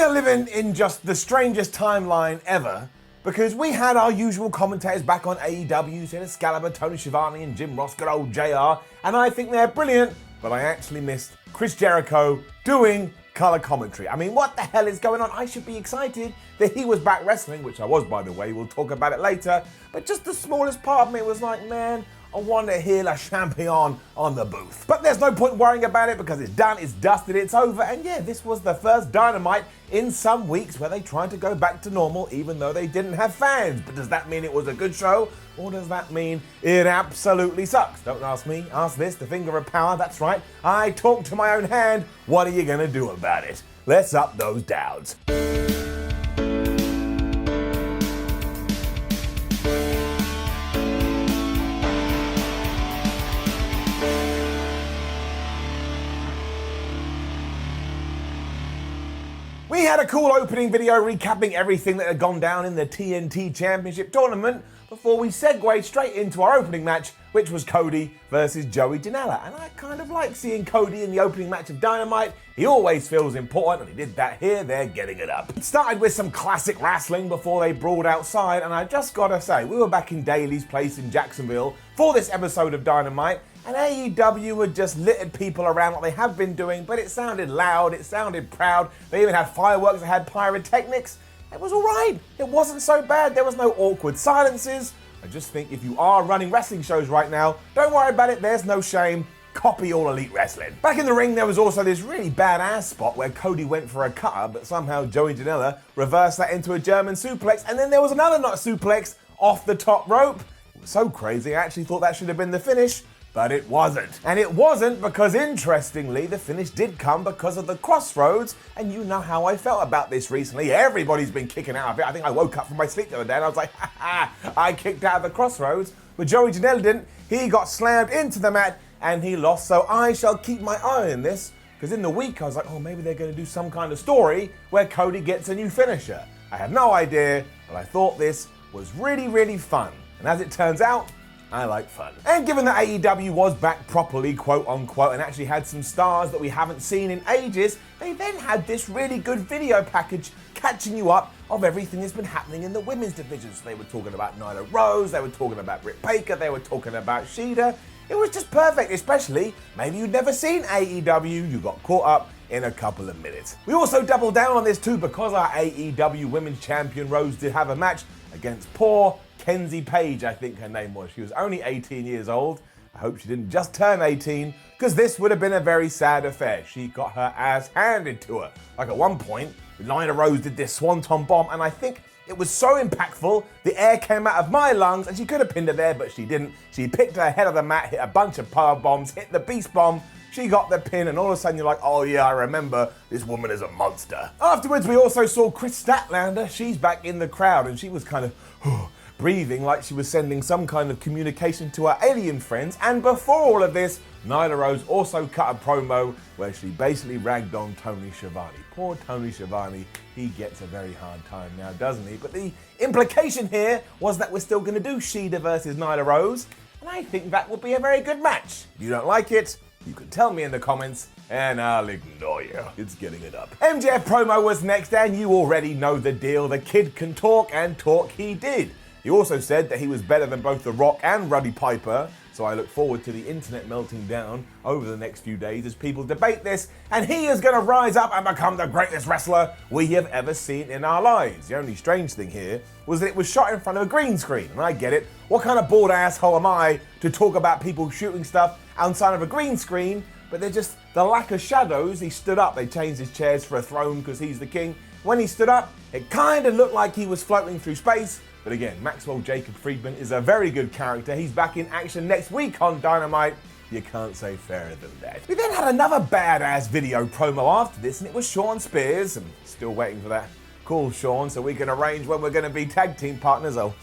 We're living in just the strangest timeline ever, because we had our usual commentators back on AEW, so Excalibur, Tony Schiavone and Jim Ross, good old JR, and I think they're brilliant, but I actually missed Chris Jericho doing color commentary. I mean, what the hell is going on? I should be excited that he was back wrestling, which I was, by the way, we'll talk about it later, but just the smallest part of me was like, man, I want to hear La Champion on the booth. But there's no point worrying about it because it's done, it's dusted, it's over. And yeah, this was the first Dynamite in some weeks where they tried to go back to normal even though they didn't have fans. But does that mean it was a good show? Or does that mean it absolutely sucks? Don't ask me, ask this, the finger of power. That's right, I talk to my own hand. What are you gonna do about it? Let's up those downs. We had a cool opening video recapping everything that had gone down in the TNT Championship tournament before we segued straight into our opening match, which was Cody versus Joey Janela. And I kind of like seeing Cody in the opening match of Dynamite. He always feels important, and he did that here. They're getting it up. It started with some classic wrestling before they brawled outside, and I just gotta say, we were back in Daly's place in Jacksonville for this episode of Dynamite, and AEW had just littered people around like they have been doing, but it sounded loud, it sounded proud. They even had fireworks, they had pyrotechnics. It was all right. It wasn't so bad. There was no awkward silences. I just think if you are running wrestling shows right now, don't worry about it. There's no shame. Copy All Elite Wrestling. Back in the ring, there was also this really badass spot where Cody went for a cutter, but somehow Joey Janela reversed that into a German suplex, and then there was another nut suplex off the top rope. It was so crazy, I actually thought that should have been the finish. But it wasn't. And it wasn't because, interestingly, the finish did come because of the Crossroads, and you know how I felt about this recently. Everybody's been kicking out of it. I think I woke up from my sleep the other day and I was like, ha ha, I kicked out of the Crossroads. But Joey Janela didn't. He got slammed into the mat and he lost, so I shall keep my eye on this, because in the week I was like, oh, maybe they're going to do some kind of story where Cody gets a new finisher. I had no idea, but I thought this was really, really fun. And as it turns out, I like fun. And given that AEW was back properly, quote unquote, and actually had some stars that we haven't seen in ages, they then had this really good video package catching you up of everything that's been happening in the women's division. So they were talking about Nyla Rose, they were talking about Britt Baker, they were talking about Shida. It was just perfect, especially maybe you'd never seen AEW, you got caught up in a couple of minutes. We also doubled down on this too because our AEW Women's Champion Rose did have a match against poor Kenzie Page, I think her name was. She was only 18 years old. I hope she didn't just turn 18, because this would have been a very sad affair. She got her ass handed to her. Like at one point, Nyla Rose did this swanton bomb, and I think it was so impactful, the air came out of my lungs, and she could have pinned her there, but she didn't. She picked her head off the mat, hit a bunch of power bombs, hit the beast bomb. She got the pin, and all of a sudden you're like, oh yeah, I remember, this woman is a monster. Afterwards, we also saw Chris Statlander. She's back in the crowd, and she was kind of breathing like she was sending some kind of communication to her alien friends. And before all of this, Nyla Rose also cut a promo where she basically ragged on Tony Schiavone. Poor Tony Schiavone, he gets a very hard time now, doesn't he? But the implication here was that we're still going to do Shida versus Nyla Rose, and I think that would be a very good match. If you don't like it, you can tell me in the comments, and I'll ignore you. It's getting it up. MJF promo was next, and you already know the deal. The kid can talk, and talk he did. He also said that he was better than both The Rock and Roddy Piper, so I look forward to the internet melting down over the next few days as people debate this, and he is going to rise up and become the greatest wrestler we have ever seen in our lives. The only strange thing here was that it was shot in front of a green screen, and I get it. What kind of bored asshole am I to talk about people shooting stuff outside of a green screen? But they're just the lack of shadows. He stood up. They changed his chairs for a throne because he's the king. When he stood up, it kind of looked like he was floating through space. But again, Maxwell Jacob Friedman is a very good character. He's back in action next week on Dynamite. You can't say fairer than that. We then had another badass video promo after this, and it was Sean Spears. I'm still waiting for that call, Sean, so we can arrange when we're going to be tag team partners. I'll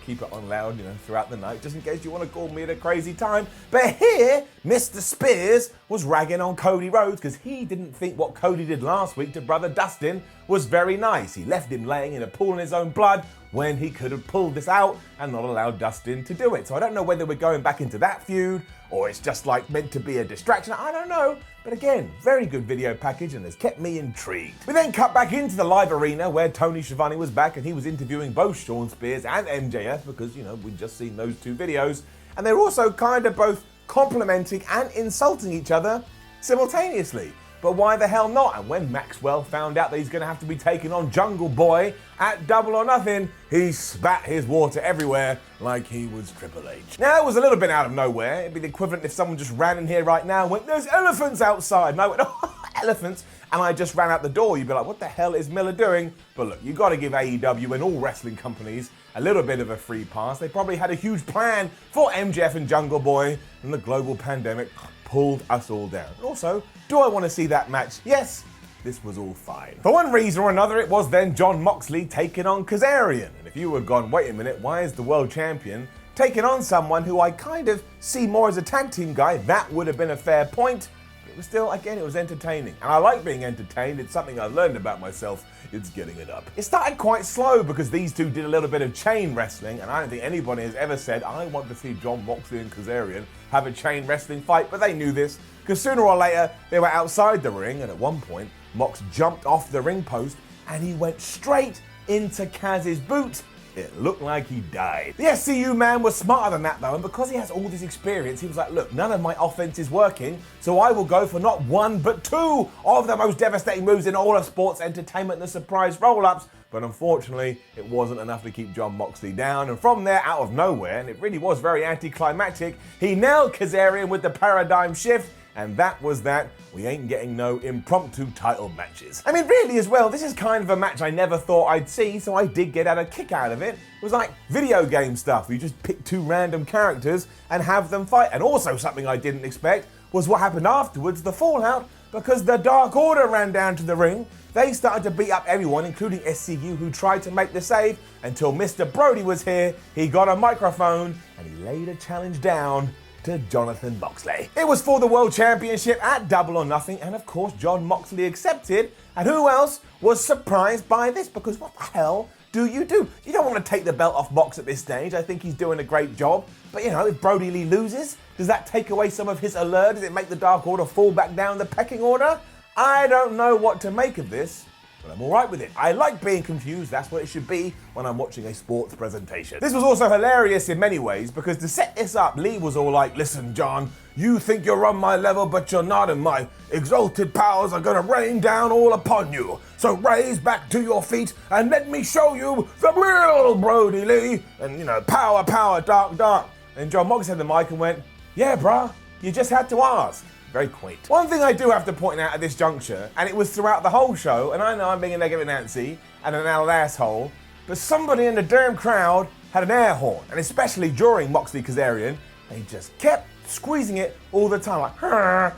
keep it on loud, throughout the night, just in case you want to call me at a crazy time. But here, Mr. Spears was ragging on Cody Rhodes because he didn't think what Cody did last week to brother Dustin was very nice. He left him laying in a pool in his own blood when he could have pulled this out and not allowed Dustin to do it. So I don't know whether we're going back into that feud or it's just like meant to be a distraction. I don't know. But again, very good video package and has kept me intrigued. We then cut back into the live arena where Tony Schiavone was back and he was interviewing both Shawn Spears and MJF because, we'd just seen those two videos. And they're also kind of both complimenting and insulting each other simultaneously. But why the hell not? And when Maxwell found out that he's going to have to be taking on Jungle Boy at Double or Nothing, he spat his water everywhere like he was Triple H. Now, it was a little bit out of nowhere. It'd be the equivalent if someone just ran in here right now and went, "There's elephants outside." And I went, "Oh, elephants." And I just ran out the door. You'd be like, what the hell is Miller doing? But look, you've got to give AEW and all wrestling companies a little bit of a free pass. They probably had a huge plan for MJF and Jungle Boy, and the global pandemic pulled us all down. And also, do I want to see that match? Yes, this was all fine. For one reason or another, it was then Jon Moxley taking on Kazarian. And if you were gone, wait a minute, why is the world champion taking on someone who I kind of see more as a tag team guy? That would have been a fair point. It was still, again, it was entertaining. And I like being entertained. It's something I've learned about myself. It's getting it up. It started quite slow because these two did a little bit of chain wrestling, and I don't think anybody has ever said, I want to see Jon Moxley and Kazarian have a chain wrestling fight, but they knew this, because sooner or later, they were outside the ring, and at one point, Mox jumped off the ring post, and he went straight into Kaz's boot. It looked like he died. The SCU man was smarter than that though, and because he has all this experience, he was like, look, none of my offense is working, so I will go for not one, but two of the most devastating moves in all of sports entertainment, the surprise roll-ups. But unfortunately, it wasn't enough to keep Jon Moxley down, and from there, out of nowhere, and it really was very anticlimactic, he nailed Kazarian with the paradigm shift, and that was that. We ain't getting no impromptu title matches. I mean, really as well, this is kind of a match I never thought I'd see, so I did get a kick out of it. It was like video game stuff. You just pick two random characters and have them fight. And also something I didn't expect was what happened afterwards, the fallout, because the Dark Order ran down to the ring. They started to beat up everyone, including SCU, who tried to make the save until Mr. Brodie was here. He got a microphone and he laid a challenge down to Jonathan Moxley. It was for the World Championship at Double or Nothing, and of course Jon Moxley accepted, and who else was surprised by this? Because what the hell do? You don't want to take the belt off Mox at this stage. I think he's doing a great job, but if Brodie Lee loses, does that take away some of his allure? Does it make the Dark Order fall back down the pecking order? I don't know what to make of this, but I'm all right with it. I like being confused. That's what it should be when I'm watching a sports presentation. This was also hilarious in many ways because to set this up, Lee was all like, listen, John, you think you're on my level, but you're not, and my exalted powers are gonna rain down all upon you. So raise back to your feet and let me show you the real Brodie Lee. And power, power, dark, dark. And Jon Moxley had the mic and went, yeah, bruh, you just had to ask. Very quaint. One thing I do have to point out at this juncture, and it was throughout the whole show, and I know I'm being a negative Nancy and an asshole, but somebody in the damn crowd had an air horn, and especially during Moxley Kazarian, they just kept squeezing it all the time, like, I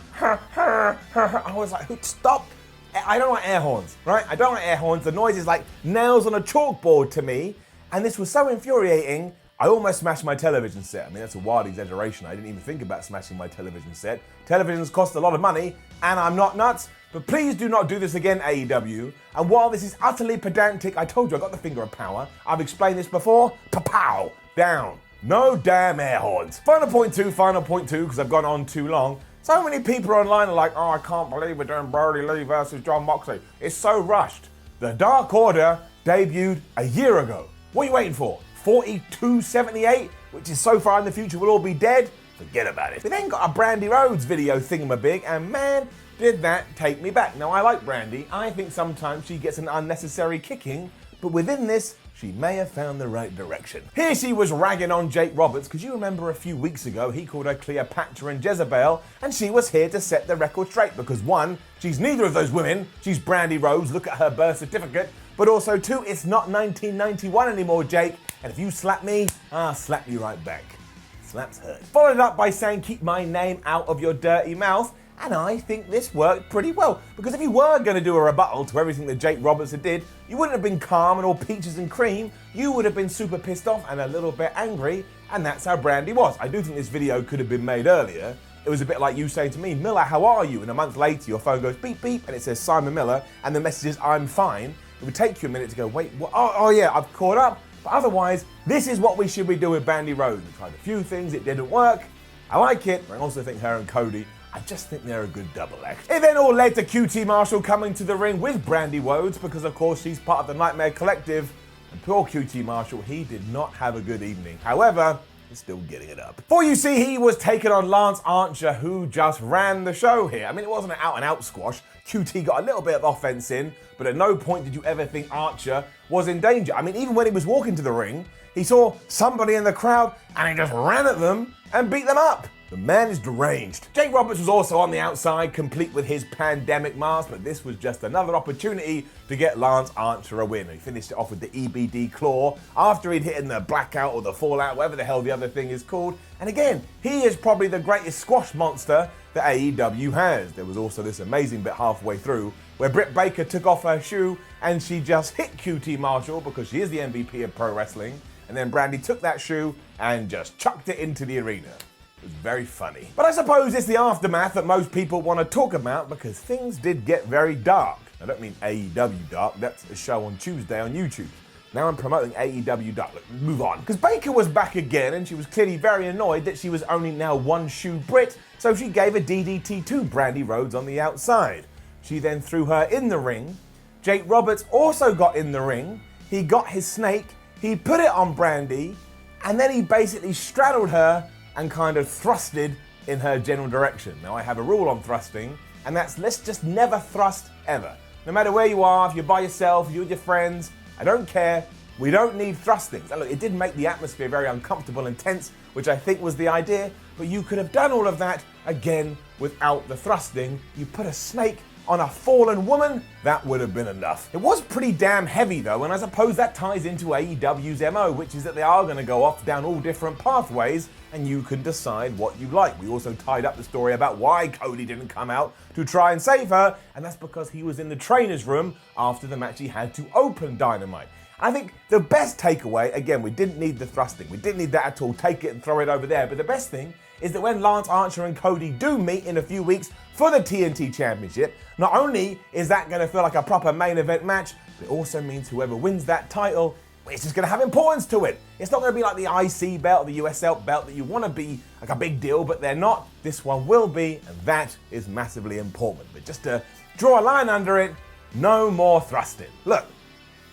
was like, stop. I don't like air horns, right? I don't like air horns. The noise is like nails on a chalkboard to me, and this was so infuriating, I almost smashed my television set. I mean, that's a wild exaggeration. I didn't even think about smashing my television set. Televisions cost a lot of money, and I'm not nuts. But please do not do this again, AEW. And while this is utterly pedantic, I told you I got the finger of power. I've explained this before. Pa-pow! Down. No damn air horns. Final point two, because I've gone on too long. So many people online are like, oh, I can't believe we're doing Brodie Lee versus Jon Moxley. It's so rushed. The Dark Order debuted a year ago. What are you waiting for? 4278, which is so far in the future will all be dead? Forget about it. We then got a Brandi Rhodes video thingamabig, and man, did that take me back. Now, I like Brandi. I think sometimes she gets an unnecessary kicking, but within this, she may have found the right direction. Here she was ragging on Jake Roberts, because you remember a few weeks ago, he called her Cleopatra and Jezebel, and she was here to set the record straight, because one, she's neither of those women. She's Brandi Rhodes, look at her birth certificate. But also two, it's not 1991 anymore, Jake. And if you slap me, I'll slap you right back. Slaps hurt. Followed up by saying, keep my name out of your dirty mouth. And I think this worked pretty well. Because if you were going to do a rebuttal to everything that Jake Roberts did, you wouldn't have been calm and all peaches and cream. You would have been super pissed off and a little bit angry. And that's how Brandi was. I do think this video could have been made earlier. It was a bit like you saying to me, Miller, how are you? And a month later, your phone goes beep, beep, and it says Simon Miller. And the message is, I'm fine. It would take you a minute to go, wait, what? Oh yeah, I've caught up. But otherwise, this is what we should be doing with Brandi Rhodes. We tried a few things, it didn't work. I like it, but I also think her and Cody I just think they're a good double act. It then all led to Cutie Marshall coming to the ring with Brandi Rhodes because, of course, she's part of the Nightmare Collective. And poor Cutie Marshall, he did not have a good evening. However, he's still getting it up. Before you see, he was taking on Lance Archer, who just ran the show here. I mean, it wasn't an out-and-out squash. Cutie got a little bit of offense in, but at no point did you ever think Archer was in danger. I mean, even when he was walking to the ring, he saw somebody in the crowd and he just ran at them and beat them up. The man is deranged. Jake Roberts was also on the outside, complete with his pandemic mask, but this was just another opportunity to get Lance Archer a win. He finished it off with the EBD claw after he'd hit in the blackout or the fallout, whatever the hell the other thing is called. And again, he is probably the greatest squash monster that AEW has. There was also this amazing bit halfway through where Britt Baker took off her shoe and she just hit Cutie Marshall because she is the MVP of pro wrestling. And then Brandi took that shoe and just chucked it into the arena. It was very funny. But I suppose it's the aftermath that most people want to talk about because things did get very dark. I don't mean AEW dark, that's a show on Tuesday on YouTube. Now I'm promoting AEW dark. Look, move on. Because Baker was back again and she was clearly very annoyed that she was only now one shoe Brit, so she gave a DDT to Brandi Rhodes on the outside. She then threw her in the ring. Jake Roberts also got in the ring. He got his snake, he put it on Brandi, and then he basically straddled her and kind of thrusted in her general direction. Now I have a rule on thrusting, and that's let's just never thrust ever. No matter where you are, if you're by yourself, you're with your friends, I don't care. We don't need thrustings. And look, it did make the atmosphere very uncomfortable and tense, which I think was the idea, but you could have done all of that again without the thrusting. You put a snake on a fallen woman, that would have been enough. It was pretty damn heavy though, and I suppose that ties into AEW's MO, which is that they are going to go off down all different pathways, and you can decide what you like. We also tied up the story about why Cody didn't come out to try and save her, and that's because he was in the trainer's room after the match he had to open Dynamite. I think the best takeaway, again, we didn't need the thrusting. We didn't need that at all. Take it and throw it over there. But the best thing is that when Lance Archer and Cody do meet in a few weeks for the TNT Championship, not only is that going to feel like a proper main event match, but it also means whoever wins that title, it's just going to have importance to it. It's not going to be like the IC belt or the USL belt that you want to be like a big deal, but they're not. This one will be, and that is massively important. But just to draw a line under it, no more thrusting. Look.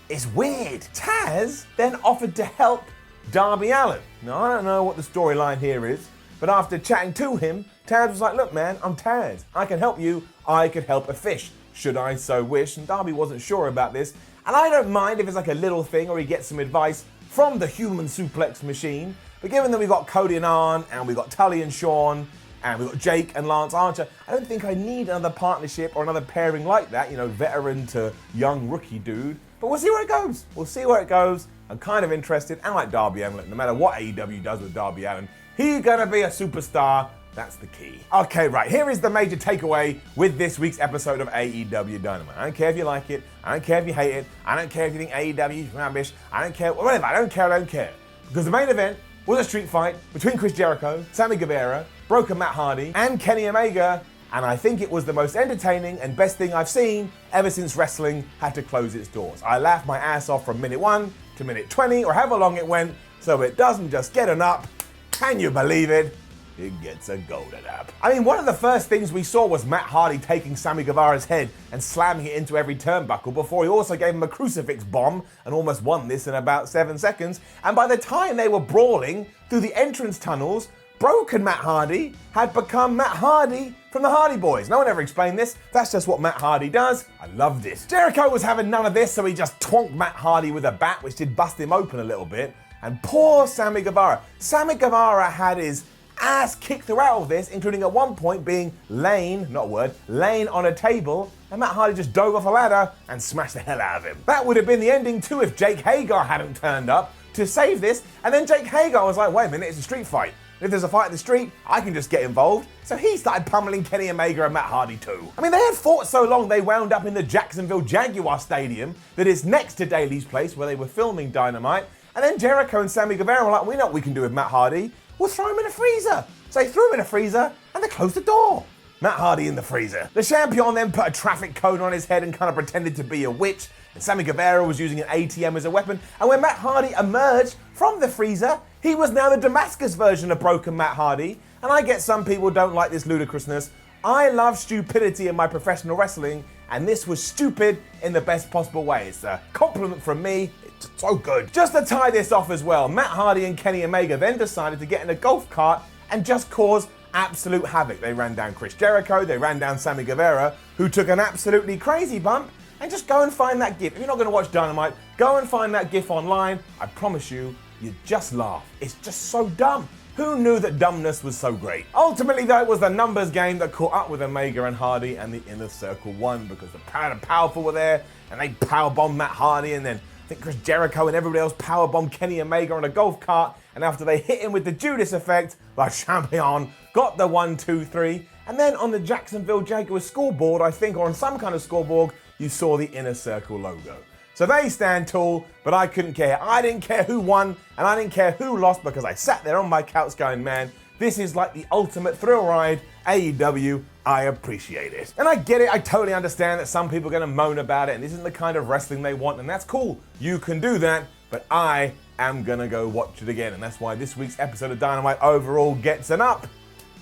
It's weird. Taz then offered to help Darby Allin. Now, I don't know what the storyline here is, but after chatting to him, Taz was like, look man, I'm Taz. I can help you. I could help a fish, should I so wish. And Darby wasn't sure about this. And I don't mind if it's like a little thing or he gets some advice from the human suplex machine. But given that we've got Cody and Arn, and we've got Tully and Sean, and we've got Jake and Lance Archer, I don't think I need another partnership or another pairing like that, you know, veteran to young rookie dude. But we'll see where it goes. We'll see where it goes. I'm kind of interested. And like Darby Allin, no matter what AEW does with Darby Allin, he's gonna be a superstar. That's the key. Okay, right, here is the major takeaway with this week's episode of AEW Dynamite. I don't care if you like it. I don't care if you hate it. I don't care if you think AEW is rubbish. I don't care, whatever, I don't care. Because the main event was a street fight between Chris Jericho, Sammy Guevara, Broken Matt Hardy, and Kenny Omega, and I think it was the most entertaining and best thing I've seen ever since wrestling had to close its doors. I laughed my ass off from minute 1 to minute 20, or however long it went, so it doesn't just get an up. Can you believe it? It gets a golden up. I mean, one of the first things we saw was Matt Hardy taking Sammy Guevara's head and slamming it into every turnbuckle before he also gave him a crucifix bomb and almost won this in about 7 seconds. And by the time they were brawling through the entrance tunnels, Broken Matt Hardy had become Matt Hardy from the Hardy Boys. No one ever explained this. That's just what Matt Hardy does. I loved it. Jericho was having none of this, so he just twonked Matt Hardy with a bat, which did bust him open a little bit. And poor Sammy Guevara. Sammy Guevara had his ass kicked throughout all this, including at one point being laying on a table, and Matt Hardy just dove off a ladder and smashed the hell out of him. That would have been the ending too if Jake Hager hadn't turned up to save this, and then Jake Hager was like, wait a minute, it's a street fight. If there's a fight in the street, I can just get involved. So he started pummeling Kenny Omega and Matt Hardy too. I mean, they had fought so long they wound up in the Jacksonville Jaguar Stadium that is next to Daly's place where they were filming Dynamite. And then Jericho and Sammy Guevara were like, we know what we can do with Matt Hardy. We'll throw him in a freezer. So they threw him in a freezer and they closed the door. Matt Hardy in the freezer. The champion then put a traffic cone on his head and kind of pretended to be a witch. And Sammy Guevara was using an ATM as a weapon. And when Matt Hardy emerged from the freezer, he was now the Damascus version of Broken Matt Hardy. And I get some people don't like this ludicrousness. I love stupidity in my professional wrestling, and this was stupid in the best possible way. It's a compliment from me. It's so good. Just to tie this off as well, Matt Hardy and Kenny Omega then decided to get in a golf cart and just cause absolute havoc. They ran down Chris Jericho, they ran down Sammy Guevara, who took an absolutely crazy bump. And just go and find that GIF. If you're not going to watch Dynamite, go and find that GIF online. I promise you, you just laugh. It's just so dumb. Who knew that dumbness was so great? Ultimately, though, it was the numbers game that caught up with Omega and Hardy, and the Inner Circle won because the Proud and Powerful were there, and they powerbombed Matt Hardy, and then I think Chris Jericho and everybody else powerbombed Kenny Omega on a golf cart, and after they hit him with the Judas effect, the champion got the 1, 2, 3, and then on the Jacksonville Jaguars scoreboard, I think, or on some kind of scoreboard, you saw the Inner Circle logo. So they stand tall, but I couldn't care. I didn't care who won, and I didn't care who lost, because I sat there on my couch going, man, this is like the ultimate thrill ride. AEW, I appreciate it. And I get it, I totally understand that some people are gonna moan about it, and this isn't the kind of wrestling they want, and that's cool. You can do that, but I am gonna go watch it again, and that's why this week's episode of Dynamite overall gets an up.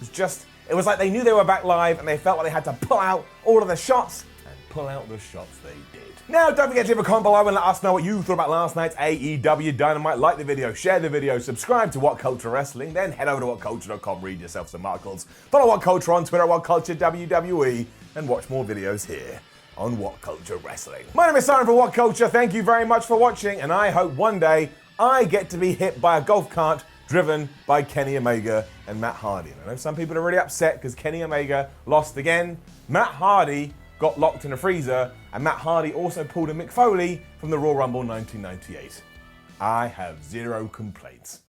It was like they knew they were back live, and they felt like they had to pull out all of the shots, and pull out the shots they did. Now, don't forget to leave a comment below and let us know what you thought about last night's AEW Dynamite. Like the video, share the video, subscribe to WhatCulture Wrestling, then head over to WhatCulture.com, read yourself some articles. Follow WhatCulture on Twitter at WhatCulture WWE, and watch more videos here on WhatCulture Wrestling. My name is Simon from WhatCulture. Thank you very much for watching, and I hope one day I get to be hit by a golf cart driven by Kenny Omega and Matt Hardy. And I know some people are really upset because Kenny Omega lost again. Matt Hardy got locked in a freezer, and Matt Hardy also pulled a Mick Foley from the Royal Rumble 1998. I have zero complaints.